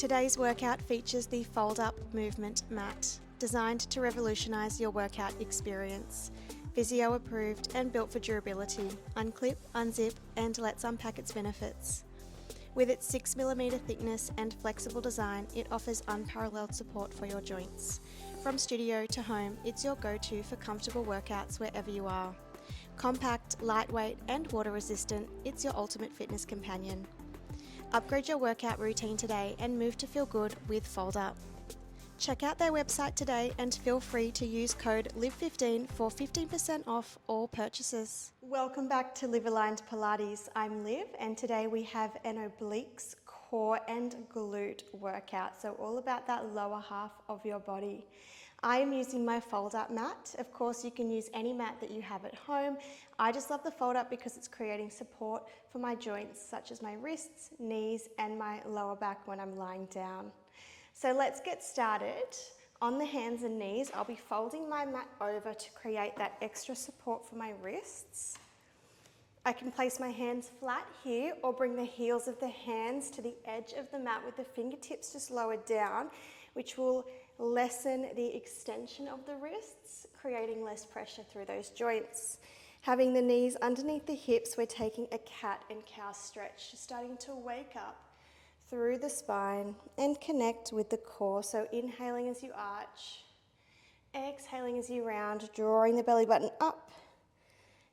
Today's workout features the fold-up movement mat, designed to revolutionise your workout experience. Physio approved and built for durability. Unclip, unzip, and let's unpack its benefits. With its 6mm thickness and flexible design, it offers unparalleled support for your joints. From studio to home, it's your go-to for comfortable workouts wherever you are. Compact, lightweight, and water-resistant, it's your ultimate fitness companion. Upgrade your workout routine today and move to feel good with Fold Up. Check out their website today and feel free to use code LIV15 for 15% off all purchases. Welcome back to LivAligned Pilates. I'm Liv, and today we have an obliques, core and glute workout. So all about that lower half of your body. I am using my fold up mat. Of course, you can use any mat that you have at home. I just love the fold up because it's creating support for my joints, such as my wrists, knees, and my lower back when I'm lying down. So let's get started. On the hands and knees, I'll be folding my mat over to create that extra support for my wrists. I can place my hands flat here or bring the heels of the hands to the edge of the mat with the fingertips just lowered down, which will lessen the extension of the wrists, creating less pressure through those joints. Having the knees underneath the hips, we're taking a cat and cow stretch, just starting to wake up through the spine and connect with the core. So inhaling as you arch, exhaling as you round, drawing the belly button up,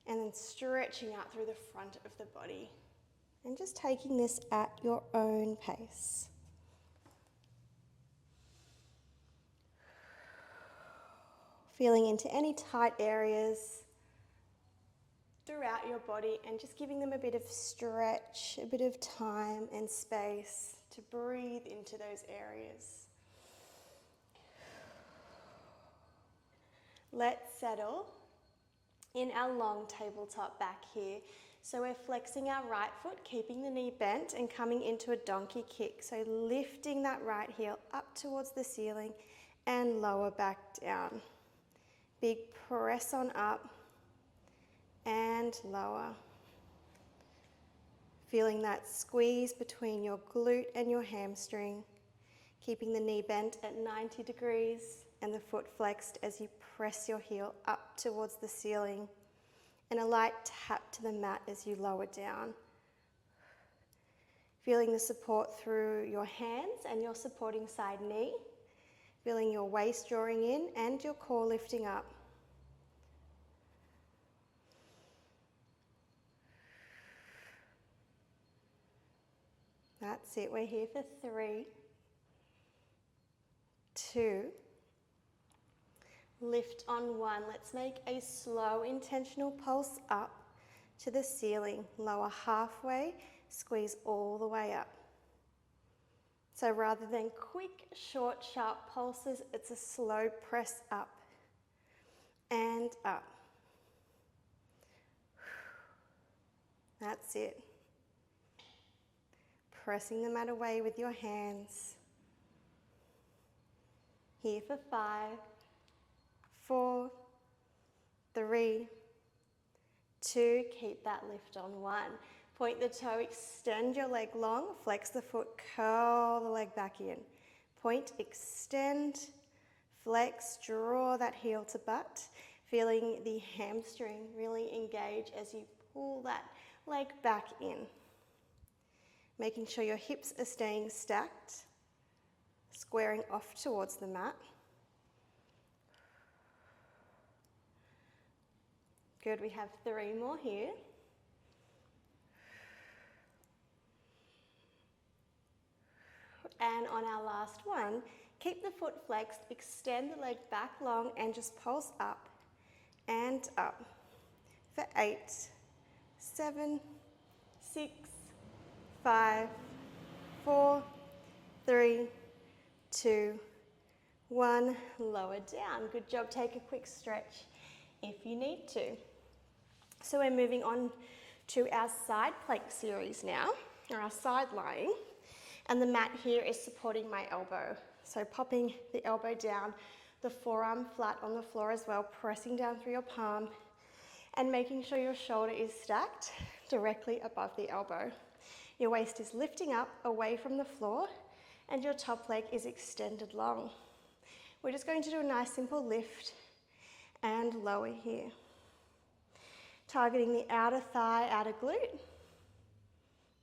and then stretching out through the front of the body. And just taking this at your own pace. Feeling into any tight areas throughout your body and just giving them a bit of stretch, a bit of time and space to breathe into those areas. Let's settle in our long tabletop back here. So we're flexing our right foot, keeping the knee bent and coming into a donkey kick. So lifting that right heel up towards the ceiling and lower back down. Big press on up and lower. Feeling that squeeze between your glute and your hamstring, keeping the knee bent at 90 degrees and the foot flexed as you press your heel up towards the ceiling, and a light tap to the mat as you lower down. Feeling the support through your hands and your supporting side knee, feeling your waist drawing in and your core lifting up. That's it, we're here for 3, 2, lift on 1. Let's make a slow intentional pulse up to the ceiling. Lower halfway, squeeze all the way up. So rather than quick, short, sharp pulses, it's a slow press up and up. That's it. Pressing the mat away with your hands. Here for 5, 4, 3, 2, keep that lift on 1. Point the toe, extend your leg long, flex the foot, curl the leg back in. Point, extend, flex, draw that heel to butt, feeling the hamstring really engage as you pull that leg back in. Making sure your hips are staying stacked, squaring off towards the mat. Good, we have 3 more here. And on our last one, keep the foot flexed, extend the leg back long and just pulse up and up for 8, 7, 6, 5, 4, 3, 2, 1. Lower down. Good job. Take a quick stretch if you need to. So we're moving on to our side plank series now, or our side lying. And the mat here is supporting my elbow. So popping the elbow down, the forearm flat on the floor as well, pressing down through your palm and making sure your shoulder is stacked directly above the elbow. Your waist is lifting up away from the floor and your top leg is extended long. We're just going to do a nice simple lift and lower here. Targeting the outer thigh, outer glute.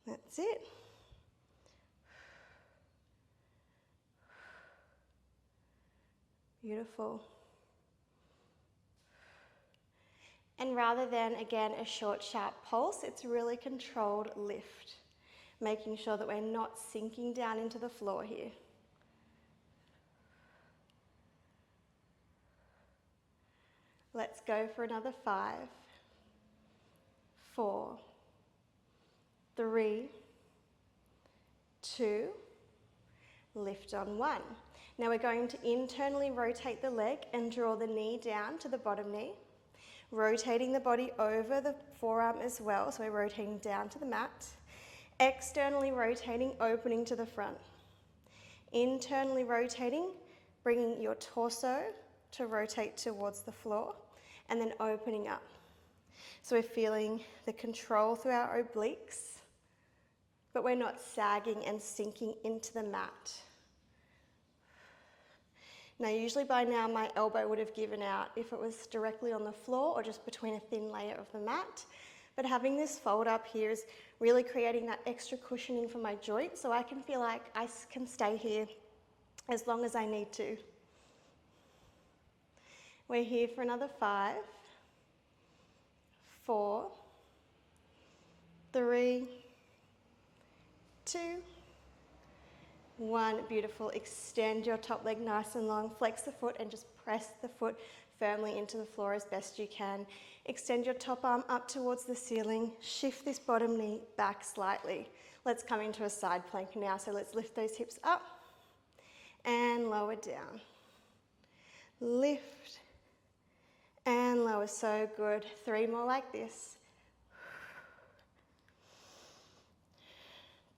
That's it. Beautiful. And rather than, again, a short, sharp pulse, it's really controlled lift, making sure that we're not sinking down into the floor here. Let's go for another 5, 4, 3, 2, lift on 1. Now we're going to internally rotate the leg and draw the knee down to the bottom knee, rotating the body over the forearm as well, so we're rotating down to the mat, externally rotating, opening to the front, internally rotating, bringing your torso to rotate towards the floor, and then opening up. So we're feeling the control through our obliques, but we're not sagging and sinking into the mat. Now, usually by now my elbow would have given out if it was directly on the floor or just between a thin layer of the mat. But having this fold up here is really creating that extra cushioning for my joints, so I can feel like I can stay here as long as I need to. We're here for another 5, 4, 3, 2, 1. Beautiful. Extend your top leg nice and long. Flex the foot and just press the foot firmly into the floor as best you can. Extend your top arm up towards the ceiling. Shift this bottom knee back slightly. Let's come into a side plank now. So let's lift those hips up and lower down. Lift and lower. So good. 3 more like this.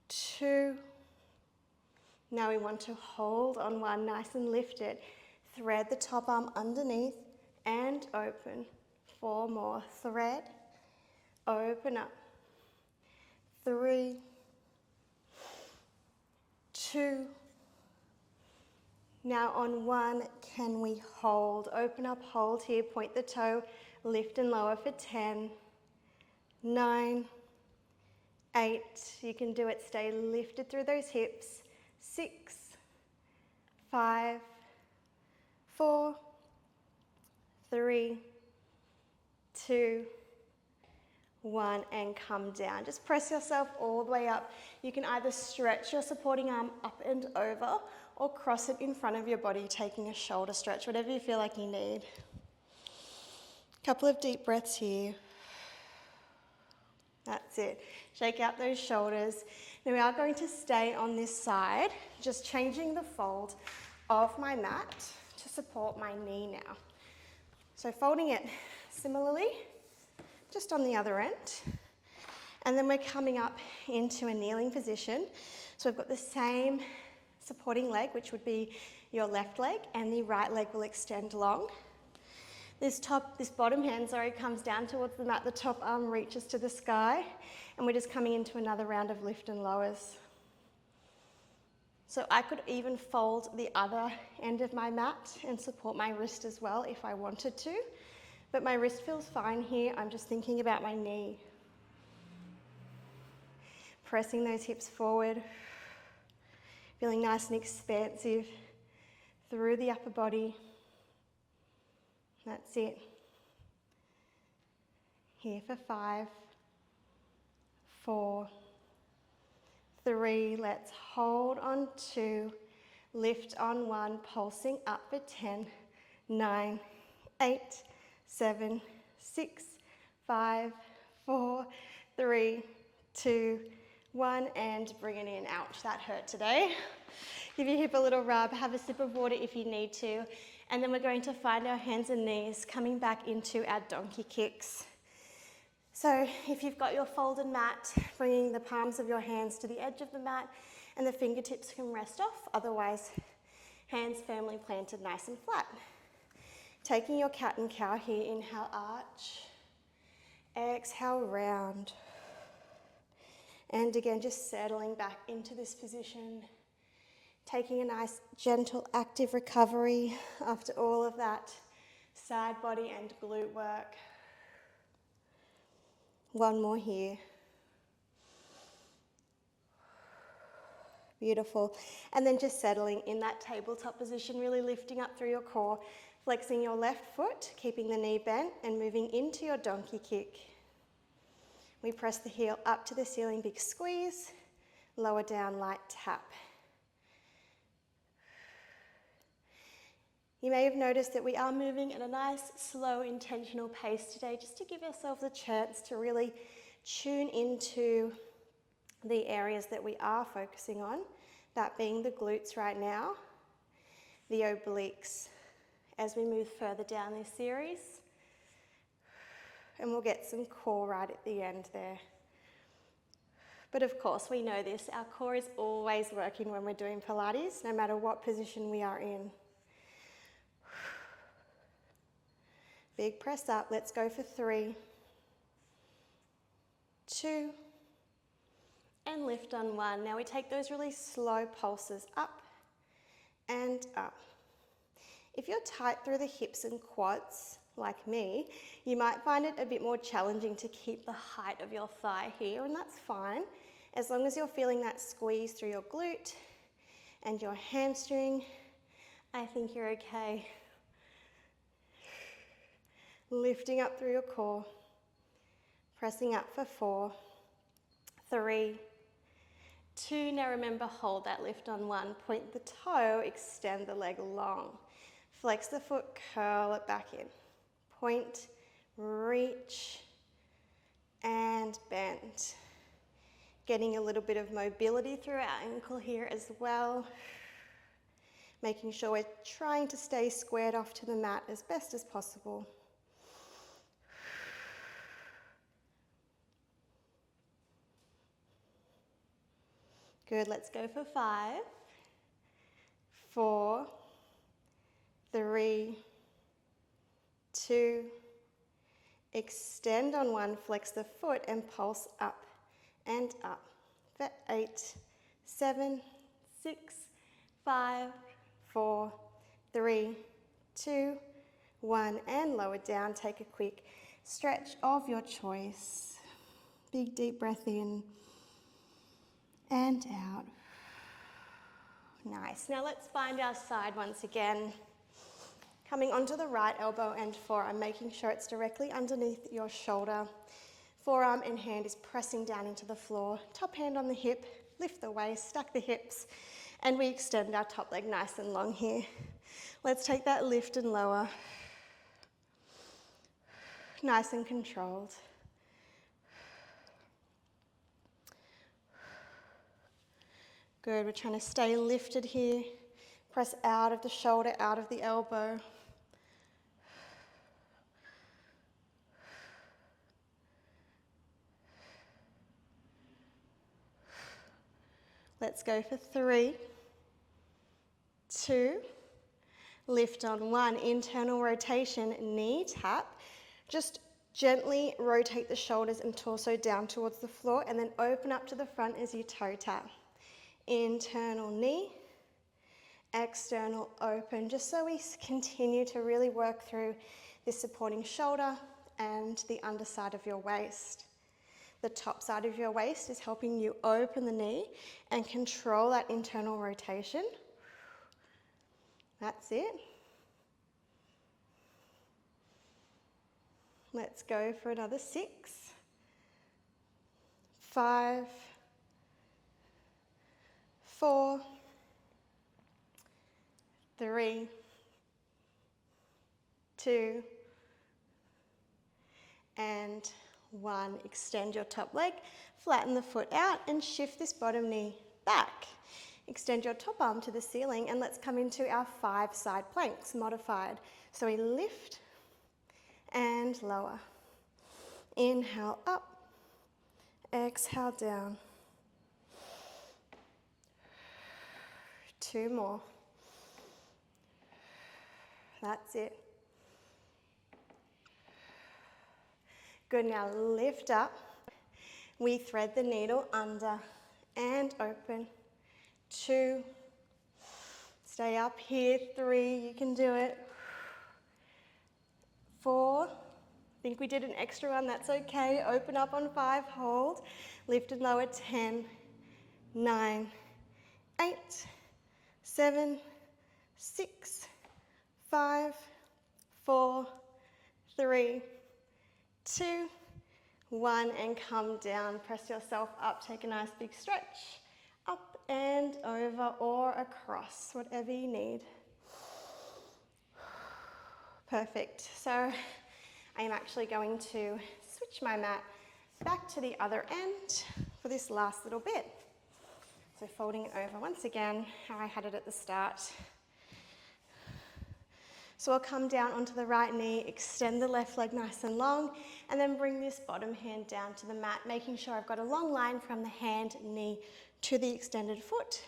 2. Now we want to hold on 1 nice and lift it. Thread the top arm underneath and open. 4 more. Thread, open up. 3, 2. Now on 1, can we hold? Open up, hold here, point the toe, lift and lower for 10, 9, 8. You can do it, stay lifted through those hips. 6, 5, 4, 3, 2, 1, and come down. Just press yourself all the way up. You can either stretch your supporting arm up and over or cross it in front of your body, taking a shoulder stretch, whatever you feel like you need. Couple of deep breaths here. That's it. Shake out those shoulders. Now we are going to stay on this side, just changing the fold of my mat to support my knee now. So folding it similarly, just on the other end. And then we're coming up into a kneeling position. So we've got the same supporting leg, which would be your left leg, and the right leg will extend long. This bottom hand, comes down towards the mat. The top arm reaches to the sky, and we're just coming into another round of lift and lowers. So I could even fold the other end of my mat and support my wrist as well if I wanted to, but my wrist feels fine here. I'm just thinking about my knee. Pressing those hips forward, feeling nice and expansive through the upper body. That's it. Here for 5, 4, 3. Let's hold on 2, lift on 1, pulsing up for 10, 9, 8, 7, 6, 5, 4, 3, 2, 1, and bring it in. Ouch, that hurt today. Give your hip a little rub, have a sip of water if you need to, and then we're going to find our hands and knees coming back into our donkey kicks. So if you've got your folded mat, bringing the palms of your hands to the edge of the mat and the fingertips can rest off, otherwise hands firmly planted nice and flat. Taking your cat and cow here, inhale, arch, exhale, round. And again, just settling back into this position, Taking a nice, gentle, active recovery after all of that side body and glute work. One more here. Beautiful. And then just settling in that tabletop position, really lifting up through your core, flexing your left foot, keeping the knee bent and moving into your donkey kick. We press the heel up to the ceiling, big squeeze, lower down, light tap. You may have noticed that we are moving at a nice, slow, intentional pace today, just to give ourselves a chance to really tune into the areas that we are focusing on, that being the glutes right now, the obliques, as we move further down this series. And we'll get some core right at the end there. But of course, we know this, our core is always working when we're doing Pilates, no matter what position we are in. Big press up, let's go for 3, 2, and lift on 1. Now we take those really slow pulses up and up. If you're tight through the hips and quads, like me, you might find it a bit more challenging to keep the height of your thigh here, and that's fine, as long as you're feeling that squeeze through your glute and your hamstring. I think you're okay. Lifting up through your core, pressing up for 4, 3, 2, now remember, hold that lift on 1, point the toe, extend the leg long, flex the foot, curl it back in, point, reach, and bend. Getting a little bit of mobility through our ankle here as well, making sure we're trying to stay squared off to the mat as best as possible. Good, let's go for 5, 4, 3, 2, extend on 1, flex the foot and pulse up and up for 8, 7, 6, 5, 4, 3, 2, 1, and lower down. Take a quick stretch of your choice. Big deep breath in and out. Nice. Now let's find our side once again. Coming onto the right elbow and forearm, making sure it's directly underneath your shoulder. Forearm and hand is pressing down into the floor. Top hand on the hip, lift the waist, stack the hips, and we extend our top leg nice and long here. Let's take that lift and lower. Nice and controlled. Good, we're trying to stay lifted here. Press out of the shoulder, out of the elbow. Let's go for 3, 2, lift on 1, internal rotation, knee tap. Just gently rotate the shoulders and torso down towards the floor, and then open up to the front as you toe tap. Internal knee, external open, just so we continue to really work through this supporting shoulder and the underside of your waist. The top side of your waist is helping you open the knee and control that internal rotation. That's it. Let's go for another 6, 5, 4, 3, 2, and 1. Extend your top leg, flatten the foot out, and shift this bottom knee back. Extend your top arm to the ceiling, and let's come into our 5 side planks, modified. So we lift and lower. Inhale up, exhale down. 2 more. That's it. Good, now lift up. We thread the needle under and open. 2, Stay up here. 3, you can do it. 4, I think we did an extra one, that's okay. Open up on 5, hold. Lift and lower, 10, 9, 8, 7, 6, 5, 4, 3, 2, 1, and come down. Press yourself up, take a nice big stretch. Up and over or across, whatever you need. Perfect. So I am actually going to switch my mat back to the other end for this last little bit. So folding it over once again, how I had it at the start. So I'll come down onto the right knee, extend the left leg nice and long, and then bring this bottom hand down to the mat, making sure I've got a long line from the hand, knee to the extended foot,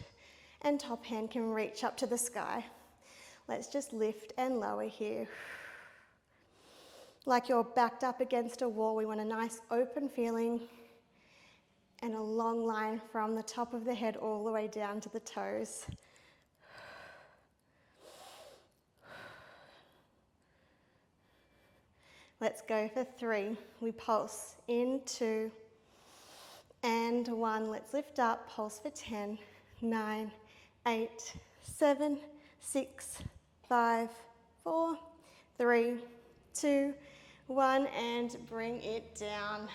and top hand can reach up to the sky. Let's just lift and lower here. Like you're backed up against a wall, we want a nice open feeling and a long line from the top of the head all the way down to the toes. Let's go for 3. We pulse in 2 and 1. Let's lift up, pulse for 10, 9, 8, 7, 6, 5, 4, 3, 2, 1, and bring it down.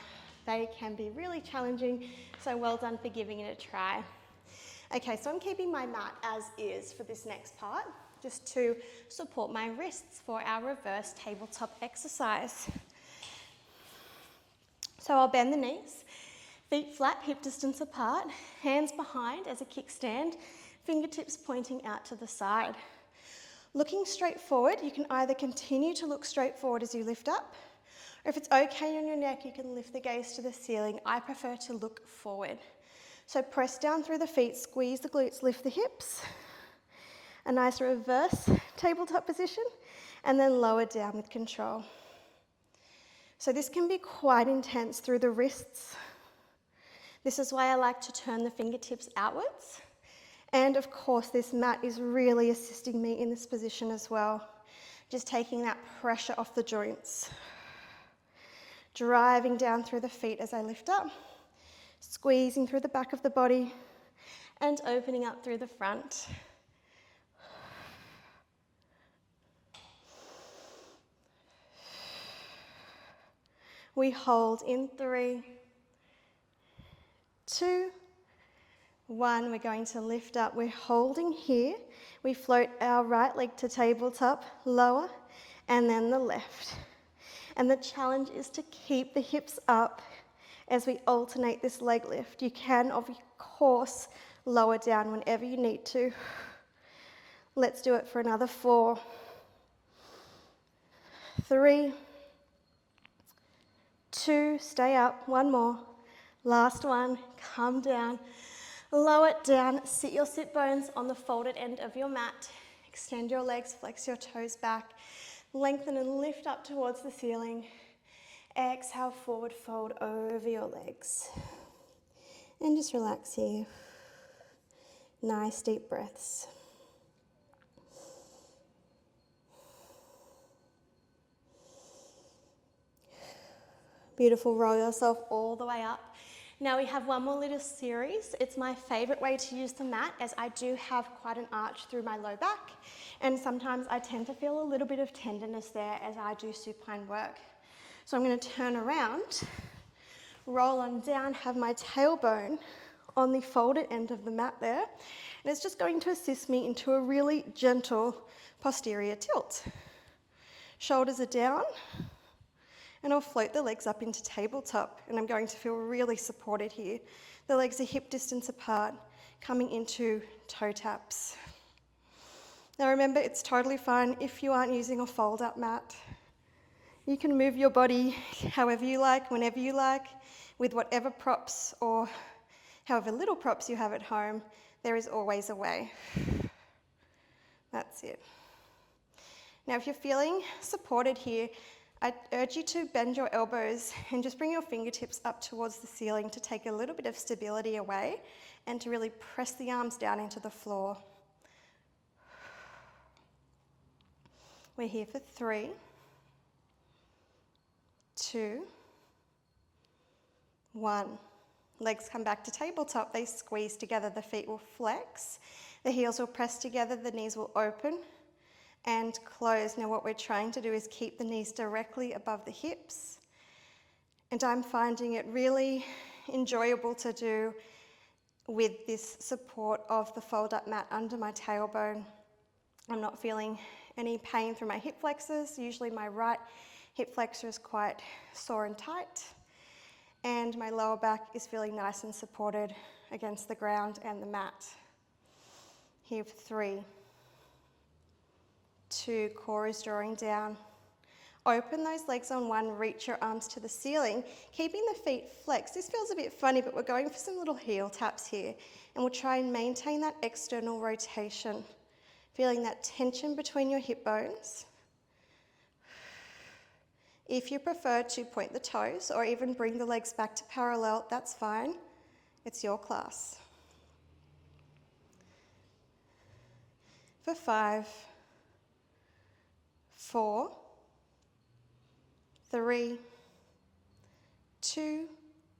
They can be really challenging, so well done for giving it a try. Okay, so I'm keeping my mat as is for this next part, just to support my wrists for our reverse tabletop exercise. So I'll bend the knees, feet flat, hip distance apart, hands behind as a kickstand, fingertips pointing out to the side. Looking straight forward, you can either continue to look straight forward as you lift up, or if it's okay on your neck, you can lift the gaze to the ceiling. I prefer to look forward. So press down through the feet, squeeze the glutes, lift the hips. A nice reverse tabletop position, and then lower down with control. So this can be quite intense through the wrists. This is why I like to turn the fingertips outwards. And of course, this mat is really assisting me in this position as well. Just taking that pressure off the joints. Driving down through the feet as I lift up, squeezing through the back of the body, and opening up through the front. We hold in 3, 2, 1. We're going to lift up. We're holding here. We float our right leg to tabletop, lower, and then the left. And the challenge is to keep the hips up as we alternate this leg lift. You can, of course, lower down whenever you need to. Let's do it for another 4, 3, 2, stay up, 1 more, last one, come down, lower it down, sit your sit bones on the folded end of your mat, extend your legs, flex your toes back, lengthen and lift up towards the ceiling, exhale, forward fold over your legs, and just relax here, nice deep breaths. Beautiful, roll yourself all the way up. Now we have one more little series. It's my favorite way to use the mat as I do have quite an arch through my low back, and sometimes I tend to feel a little bit of tenderness there as I do supine work. So I'm going to turn around, roll on down, have my tailbone on the folded end of the mat there, and it's just going to assist me into a really gentle posterior tilt. Shoulders are down, and I'll float the legs up into tabletop, and I'm going to feel really supported here. The legs are hip distance apart, coming into toe taps. Now remember, it's totally fine if you aren't using a fold-up mat. You can move your body however you like, whenever you like, with whatever props or however little props you have at home. There is always a way. That's it. Now if you're feeling supported here, I urge you to bend your elbows and just bring your fingertips up towards the ceiling to take a little bit of stability away and to really press the arms down into the floor. We're here for 3, 2, 1. Legs come back to tabletop. They squeeze together. The feet will flex. The heels will press together. The knees will open and close. Now what we're trying to do is keep the knees directly above the hips. And I'm finding it really enjoyable to do with this support of the fold-up mat under my tailbone. I'm not feeling any pain through my hip flexors. Usually my right hip flexor is quite sore and tight, and my lower back is feeling nice and supported against the ground and the mat. Here for 3, 2, core is drawing down. Open those legs on one, reach your arms to the ceiling, keeping the feet flexed. This feels a bit funny, but we're going for some little heel taps here, and we'll try and maintain that external rotation, feeling that tension between your hip bones. If you prefer to point the toes or even bring the legs back to parallel, that's fine. It's your class. For 5, 4, 3, 2,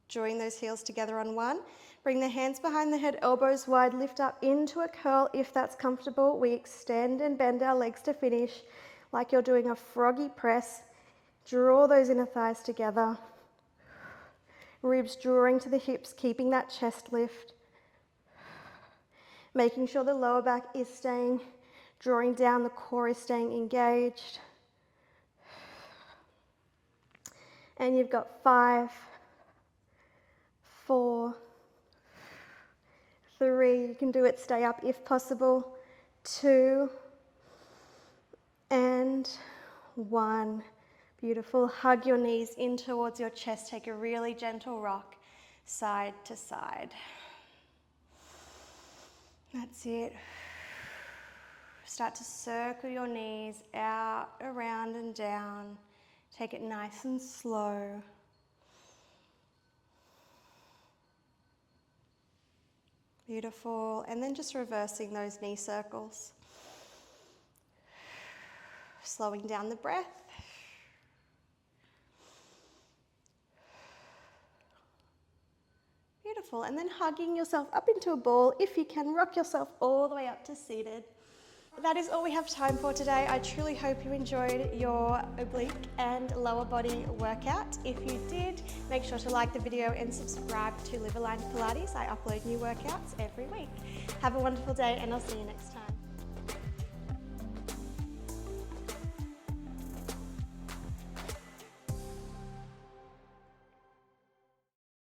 drawing those heels together on 1. Bring the hands behind the head, elbows wide, lift up into a curl if that's comfortable. We extend and bend our legs to finish like you're doing a froggy press. Draw those inner thighs together. Ribs drawing to the hips, keeping that chest lift. Making sure the lower back is staying, drawing down, the core is staying engaged. And you've got 5, 4, 3, you can do it, stay up if possible, 2, and 1. Beautiful. Hug your knees in towards your chest. Take a really gentle rock side to side. That's it. Start to circle your knees out, around and down. Take it nice and slow. Beautiful. And then just reversing those knee circles. Slowing down the breath. Beautiful. And then hugging yourself up into a ball. If you can, rock yourself all the way up to seated. That is all we have time for today. I truly hope you enjoyed your oblique and lower body workout. If you did, make sure to like the video and subscribe to LivAligned Pilates. I upload new workouts every week. Have a wonderful day, and I'll see you next time.